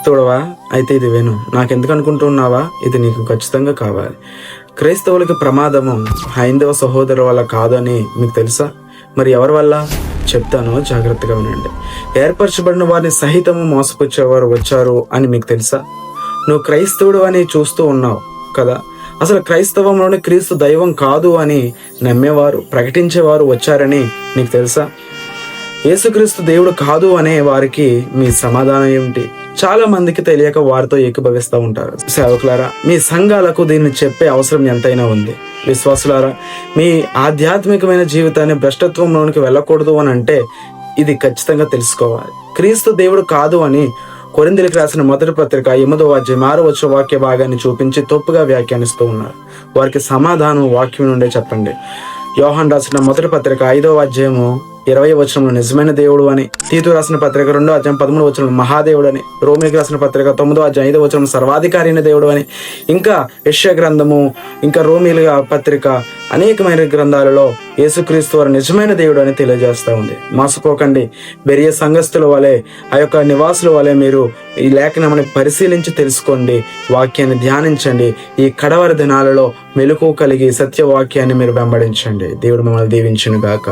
క్రైస్తవుడవా? అయితే ఇది విను. నాకెందుకు అనుకుంటున్నావా? ఇది నీకు ఖచ్చితంగా కావాలి. క్రైస్తవులకి ప్రమాదము హైందవ సహోదరుల వల్ల కాదని మీకు తెలుసా? మరి ఎవరి వల్ల? చెప్తాను, జాగ్రత్తగా వినండి. ఏర్పరచబడిన వారిని సహితము మోసపుచ్చేవారు వచ్చారు అని మీకు తెలుసా? నువ్వు క్రైస్తవుడు అని చూస్తూ ఉన్నావు కదా. అసలు క్రైస్తవంలోని క్రీస్తు దైవం కాదు అని నమ్మేవారు, ప్రకటించేవారు వచ్చారని నీకు తెలుసా? యేసుక్రీస్తు దేవుడు కాదు అనే వారికి మీ సమాధానం ఏమిటి? చాలా మందికి తెలియక వారితో ఏకీభవిస్తూ ఉంటారు. సేవకులారా, మీ సంఘాలకు దీన్ని చెప్పే అవసరం ఎంతైనా ఉంది. విశ్వాసులారా, మీ ఆధ్యాత్మికమైన జీవితాన్ని భ్రష్టత్వంలోనికి వెళ్ళకూడదు అని అంటే ఇది ఖచ్చితంగా తెలుసుకోవాలి. క్రీస్తు దేవుడు కాదు అని కొరింథీయులకు రాసిన మొదటి పత్రిక 8వ అధ్యాయం 6వ వాక్య భాగాన్ని చూపించి తప్పుగా వ్యాఖ్యానిస్తూ ఉన్నారు. వారికి సమాధానం వాక్యం నుండే చెప్పండి. యోహాను రాసిన మొదటి పత్రిక 5వ అధ్యాయము 20వ వచనంలో నిజమైన దేవుడు అని, తీతు రాసిన పత్రిక 2వ అధ్యాయం 13వ వచనంలో మహాదేవుడు అని, రోమిలికి రాసిన పత్రిక 9వ అధ్యాయం 5వ వచనం సర్వాధికారి అయిన దేవుడు అని, ఇంకా యెషయా గ్రంథము, ఇంకా రోమిలిగా పత్రిక, అనేకమైన గ్రంథాలలో యేసుక్రీస్తు వారు నిజమైన దేవుడు అని తెలియజేస్తూ ఉంది. మోసపోకండి. బెరియ సంఘస్థుల వలె, ఆ యొక్క నివాసుల వలె మీరు ఈ లేఖనాన్ని పరిశీలించి తెలుసుకోండి, వాక్యాన్ని ధ్యానించండి. ఈ కడవరి దినాలలో మెలకువ కలిగి సత్యవాక్యాన్ని మీరు వెంబడించండి. దేవుడు మిమ్మల్ని దీవించును గాక.